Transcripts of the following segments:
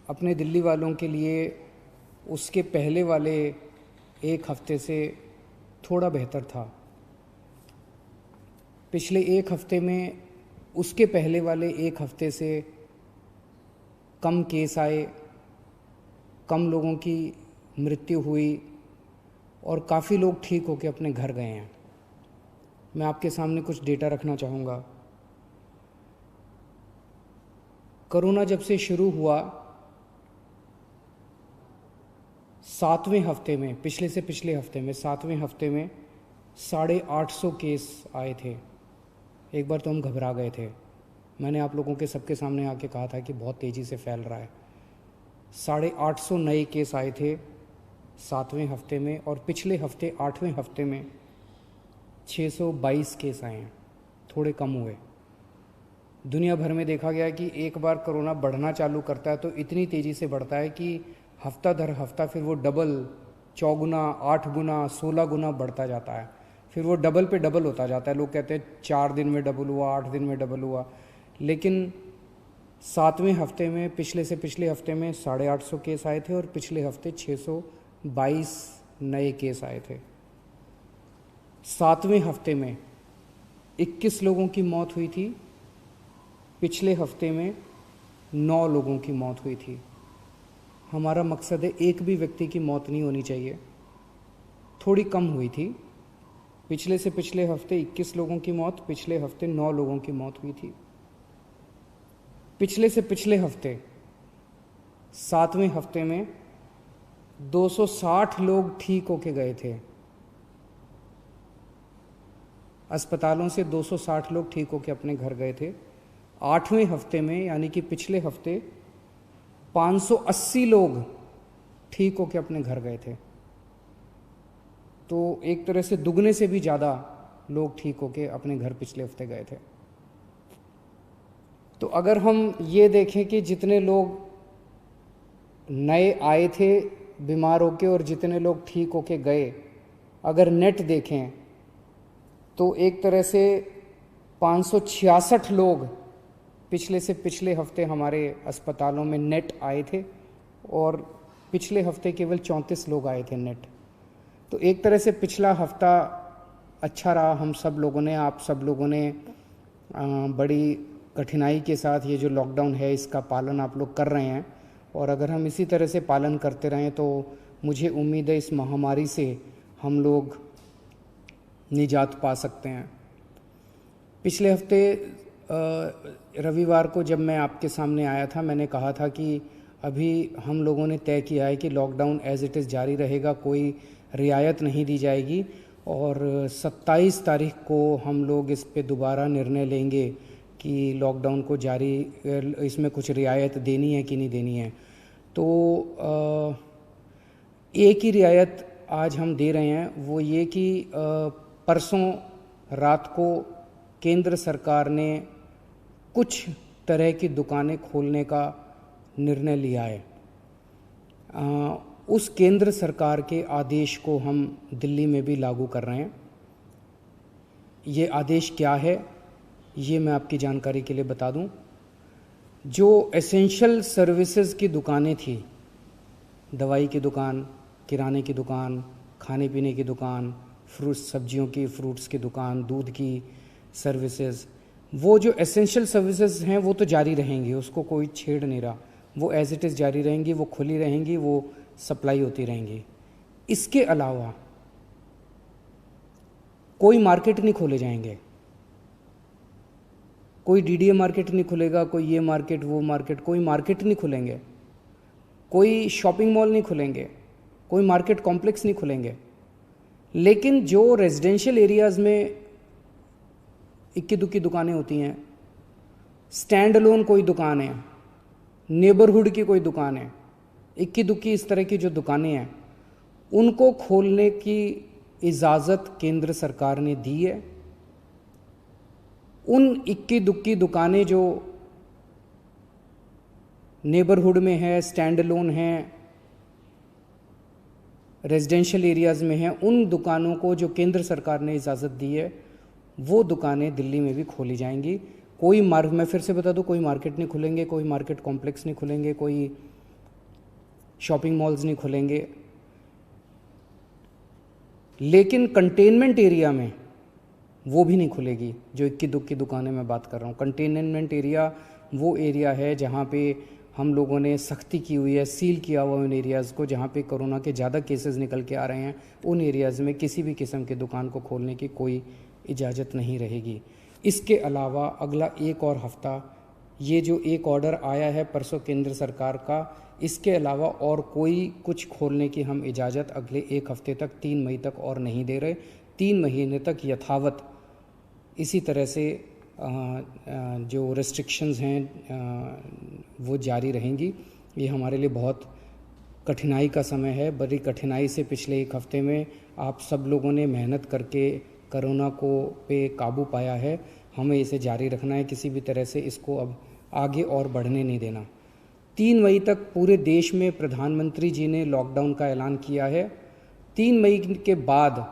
अपने दिल्ली वालों के लिए उसके पहले वाले एक हफ्ते से थोड़ा बेहतर था। पिछले एक हफ्ते में उसके पहले वाले एक हफ्ते से कम केस आए, कम लोगों की मृत्यु हुई और काफ़ी लोग ठीक होकर अपने घर गए हैं। मैं आपके सामने कुछ डेटा रखना चाहूँगा। कोरोना जब से शुरू हुआ, 7वें हफ्ते में, पिछले हफ्ते में 7वें हफ्ते में 850 केस आए थे। एक बार तो हम घबरा गए थे। मैंने आप लोगों के सबके सामने आके कहा था कि बहुत तेज़ी से फैल रहा है। 850 नए केस आए थे 7वें हफ्ते में, और पिछले हफ्ते 8वें हफ्ते में 622 केस आए हैं, थोड़े कम हुए। दुनिया भर में देखा गया कि एक बार कोरोना बढ़ना चालू करता है तो इतनी तेज़ी से बढ़ता है कि हफ्ता दर हफ्ता फिर वो डबल, चौगुना, 8 गुना, 16 गुना बढ़ता जाता है। फिर वो डबल पे डबल होता जाता है। लोग कहते हैं 4 दिन में डबल हुआ, 8 दिन में डबल हुआ, लेकिन 7वें हफ्ते में, पिछले हफ्ते में 850 केस आए थे और पिछले हफ्ते 622 नए केस आए थे। 7वें हफ्ते में 21 लोगों की मौत हुई थी, पिछले हफ्ते में 9 लोगों की मौत हुई थी। हमारा मकसद है एक भी व्यक्ति की मौत नहीं होनी चाहिए। थोड़ी कम हुई थी। पिछले से पिछले हफ्ते 21 लोगों की मौत, पिछले हफ्ते 9 लोगों की मौत हुई थी। पिछले से पिछले हफ्ते 7वें हफ्ते में 260 लोग ठीक होके गए थे। अस्पतालों से 260 लोग ठीक होके अपने घर गए थे। 8वें हफ्ते में, यानी कि पिछले हफ्ते, 580 लोग ठीक होके अपने घर गए थे। तो एक तरह से दुगने से भी ज़्यादा लोग ठीक होके अपने घर पिछले हफ्ते गए थे। तो अगर हम ये देखें कि जितने लोग नए आए थे बीमार होके और जितने लोग ठीक होके गए, अगर नेट देखें तो एक तरह से 566 लोग पिछले से पिछले हफ्ते हमारे अस्पतालों में नेट आए थे और पिछले हफ्ते केवल 34 लोग आए थे नेट। तो एक तरह से पिछला हफ्ता अच्छा रहा। हम सब लोगों ने, आप सब लोगों ने बड़ी कठिनाई के साथ ये जो लॉकडाउन है इसका पालन आप लोग कर रहे हैं, और अगर हम इसी तरह से पालन करते रहें तो मुझे उम्मीद है इस महामारी से हम लोग निजात पा सकते हैं। पिछले हफ्ते रविवार को जब मैं आपके सामने आया था, मैंने कहा था कि अभी हम लोगों ने तय किया है कि लॉकडाउन एज इट इज़ जारी रहेगा, कोई रियायत नहीं दी जाएगी, और 27 तारीख को हम लोग इस पे दोबारा निर्णय लेंगे कि लॉकडाउन को जारी, इसमें कुछ रियायत देनी है कि नहीं देनी है। तो एक ही रियायत आज हम दे रहे हैं, वो ये कि परसों रात को केंद्र सरकार ने कुछ तरह की दुकानें खोलने का निर्णय लिया है। उस केंद्र सरकार के आदेश को हम दिल्ली में भी लागू कर रहे हैं। ये आदेश क्या है ये मैं आपकी जानकारी के लिए बता दूं। जो एसेंशियल सर्विसेज की दुकानें थी, दवाई की दुकान, किराने की दुकान, खाने पीने की दुकान, सब्जियों की, फ्रूट्स की दुकान, दूध की सर्विसेज, वो जो एसेंशियल सर्विसेज हैं वो तो जारी रहेंगी, उसको कोई छेड़ नहीं रहा, वो एज इट इज़ जारी रहेंगी, वो खुली रहेंगी, वो सप्लाई होती रहेंगी। इसके अलावा कोई मार्केट नहीं खोले जाएंगे, कोई डीडीए मार्केट नहीं खुलेगा, कोई ये मार्केट वो मार्केट, कोई मार्केट नहीं खुलेंगे, कोई शॉपिंग मॉल नहीं खुलेंगे, कोई मार्केट कॉम्प्लेक्स नहीं खुलेंगे। लेकिन जो रेजिडेंशियल एरियाज़ में इक्की दुक्की दुकानें होती हैं, स्टैंड अलोन कोई दुकान है, नेबरहुड की कोई दुकान है, इक्की दुक्की इस तरह की जो दुकानें हैं, उनको खोलने की इजाज़त केंद्र सरकार ने दी है। उन इक्की दुक्की दुकानें जो नेबरहुड में है, स्टैंड अलोन हैं, रेजिडेंशियल एरियाज़ में हैं, उन दुकानों को जो केंद्र सरकार ने इजाज़त दी है वो दुकानें दिल्ली में भी खोली जाएंगी। मैं फिर से बता दूं, कोई मार्केट नहीं खुलेंगे, कोई मार्केट कॉम्प्लेक्स नहीं खुलेंगे, कोई शॉपिंग मॉल्स नहीं खुलेंगे, लेकिन कंटेनमेंट एरिया में वो भी नहीं खुलेगी। जो इक्की दुक्की दुकानें मैं बात कर रहा हूँ, कंटेनमेंट एरिया वो एरिया है जहाँ पे हम लोगों ने सख्ती की हुई है, सील किया हुआ उन एरियाज़ को जहाँ पे कोरोना के ज़्यादा केसेस निकल के आ रहे हैं। उन एरियाज़ में किसी भी किस्म की दुकान को खोलने की कोई इजाज़त नहीं रहेगी। इसके अलावा अगला एक और हफ़्ता, ये जो एक ऑर्डर आया है परसों केंद्र सरकार का, इसके अलावा और कोई कुछ खोलने की हम इजाज़त अगले एक हफ़्ते तक, 3 मई तक और नहीं दे रहे। 3 महीने तक यथावत इसी तरह से जो रेस्ट्रिक्शंस हैं वो जारी रहेंगी। ये हमारे लिए बहुत कठिनाई का समय है। बड़ी कठिनाई से पिछले एक हफ़्ते में आप सब लोगों ने मेहनत करके कोरोना को पे काबू पाया है। हमें इसे जारी रखना है, किसी भी तरह से इसको अब आगे और बढ़ने नहीं देना। 3 मई तक पूरे देश में प्रधानमंत्री जी ने लॉकडाउन का ऐलान किया है। 3 मई के बाद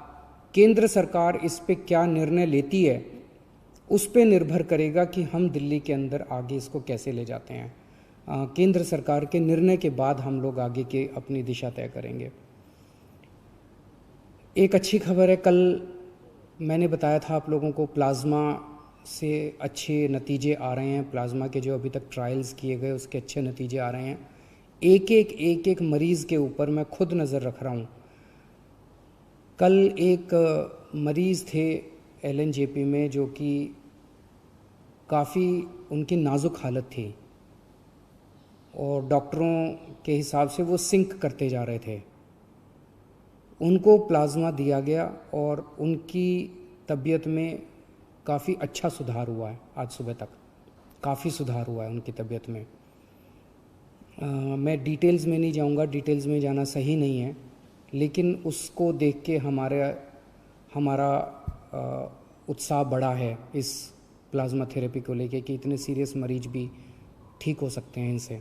केंद्र सरकार इस पे क्या निर्णय लेती है, उस पे निर्भर करेगा कि हम दिल्ली के अंदर आगे इसको कैसे ले जाते हैं। केंद्र सरकार के निर्णय के बाद हम लोग आगे के अपनी दिशा तय करेंगे। एक अच्छी खबर है, कल मैंने बताया था आप लोगों को प्लाज्मा से अच्छे नतीजे आ रहे हैं। प्लाज्मा के जो अभी तक ट्रायल्स किए गए उसके अच्छे नतीजे आ रहे हैं। एक एक मरीज़ के ऊपर मैं खुद नज़र रख रहा हूँ। कल एक मरीज़ थे LNJP में जो कि काफ़ी उनकी नाजुक हालत थी और डॉक्टरों के हिसाब से वो सिंक करते जा रहे थे। उनको प्लाज्मा दिया गया और उनकी तबीयत में काफ़ी अच्छा सुधार हुआ है। आज सुबह तक काफ़ी सुधार हुआ है उनकी तबीयत में। मैं डिटेल्स में नहीं जाऊंगा, डिटेल्स में जाना सही नहीं है, लेकिन उसको देख के हमारा उत्साह बढ़ा है इस प्लाज्मा थेरेपी को लेके कि इतने सीरियस मरीज भी ठीक हो सकते हैं इनसे।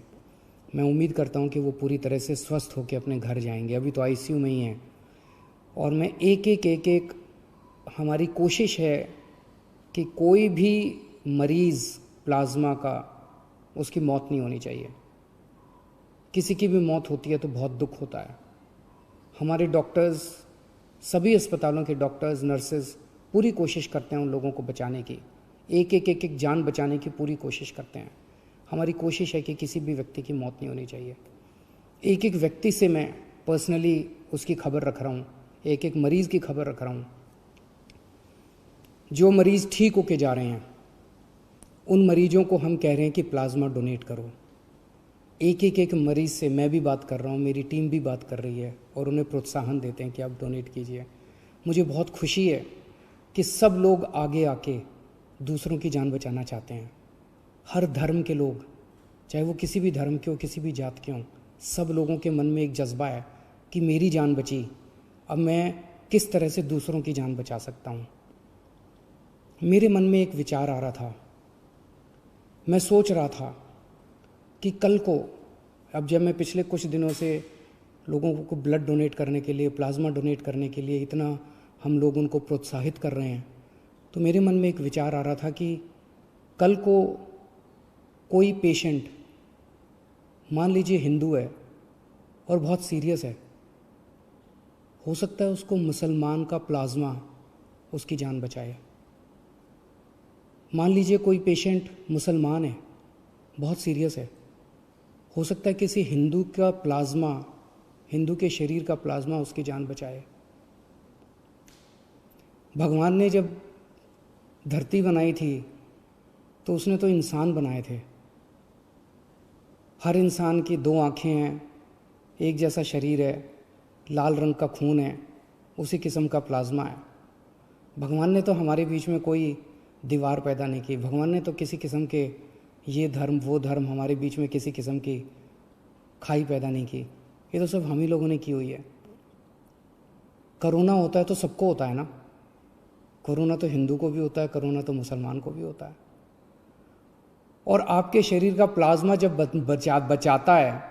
मैं उम्मीद करता हूं कि वो पूरी तरह से स्वस्थ होकर अपने घर जाएंगे। अभी तो ICU में ही हैं और मैं एक एक हमारी कोशिश है कि कोई भी मरीज़ प्लाज्मा का, उसकी मौत नहीं होनी चाहिए। किसी की भी मौत होती है तो बहुत दुख होता है। हमारे डॉक्टर्स, सभी अस्पतालों के डॉक्टर्स, नर्सेज पूरी कोशिश करते हैं उन लोगों को बचाने की, एक जान बचाने की पूरी कोशिश करते हैं। हमारी कोशिश है कि किसी भी व्यक्ति की मौत नहीं होनी चाहिए। एक व्यक्ति से मैं पर्सनली उसकी खबर रख रहा हूँ, एक मरीज़ की खबर रख रहा हूँ। जो मरीज़ ठीक होके जा रहे हैं उन मरीजों को हम कह रहे हैं कि प्लाज्मा डोनेट करो। एक मरीज़ से मैं भी बात कर रहा हूँ, मेरी टीम भी बात कर रही है और उन्हें प्रोत्साहन देते हैं कि आप डोनेट कीजिए। मुझे बहुत खुशी है कि सब लोग आगे आके दूसरों की जान बचाना चाहते हैं। हर धर्म के लोग, चाहे वो किसी भी धर्म के हो, किसी भी जात के हों, सब लोगों के मन में एक जज्बा है कि मेरी जान बची, अब मैं किस तरह से दूसरों की जान बचा सकता हूँ। मेरे मन में एक विचार आ रहा था, मैं सोच रहा था कि कल को, अब जब मैं पिछले कुछ दिनों से लोगों को ब्लड डोनेट करने के लिए, प्लाज्मा डोनेट करने के लिए इतना हम लोग उनको प्रोत्साहित कर रहे हैं, तो मेरे मन में एक विचार आ रहा था कि कल को कोई पेशेंट, मान लीजिए हिंदू है और बहुत सीरियस है, हो सकता है उसको मुसलमान का प्लाज्मा उसकी जान बचाए। मान लीजिए कोई पेशेंट मुसलमान है, बहुत सीरियस है, हो सकता है किसी हिंदू का प्लाज्मा, हिंदू के शरीर का प्लाज्मा उसकी जान बचाए। भगवान ने जब धरती बनाई थी तो उसने तो इंसान बनाए थे। हर इंसान की 2 आँखें हैं, एक जैसा शरीर है, लाल रंग का खून है, उसी किस्म का प्लाज्मा है। भगवान ने तो हमारे बीच में कोई दीवार पैदा नहीं की। भगवान ने तो किसी किस्म के ये धर्म वो धर्म हमारे बीच में किसी किस्म की खाई पैदा नहीं की। ये तो सब हम ही लोगों ने की हुई है। कोरोना होता है तो सबको होता है ना, कोरोना तो हिंदू को भी होता है, कोरोना तो मुसलमान को भी होता है। और आपके शरीर का प्लाज्मा जब बचाता है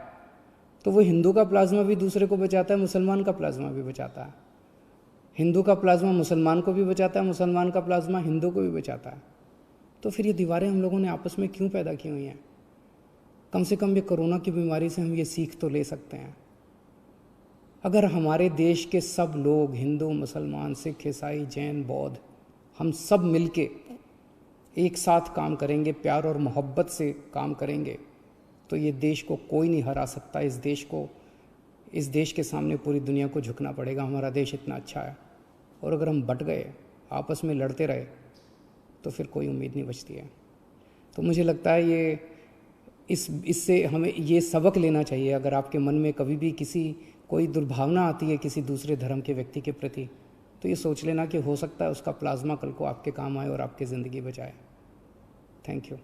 तो वो हिंदू का प्लाज्मा भी दूसरे को बचाता है, मुसलमान का प्लाज्मा भी बचाता है। हिंदू का प्लाज्मा मुसलमान को भी बचाता है, मुसलमान का प्लाज्मा हिंदू को भी बचाता है। तो फिर ये दीवारें हम लोगों ने आपस में क्यों पैदा की हुई हैं? कम से कम ये कोरोना की बीमारी से हम ये सीख तो ले सकते हैं अगर हमारे देश के सब लोग, हिंदू, मुसलमान, सिख, ईसाई, जैन, बौद्ध, हम सब मिलके एक साथ काम करेंगे, प्यार और मोहब्बत से काम करेंगे, तो ये देश को कोई नहीं हरा सकता। इस देश के सामने पूरी दुनिया को झुकना पड़ेगा। हमारा देश इतना अच्छा है, और अगर हम बट गए, आपस में लड़ते रहे, तो फिर कोई उम्मीद नहीं बचती है। तो मुझे लगता है इससे हमें ये सबक लेना चाहिए। अगर आपके मन में कभी भी कोई दुर्भावना आती है किसी दूसरे धर्म के व्यक्ति के प्रति, तो ये सोच लेना कि हो सकता है उसका प्लाज्मा कल को आपके काम आए और आपकी ज़िंदगी बचाए। Thank you.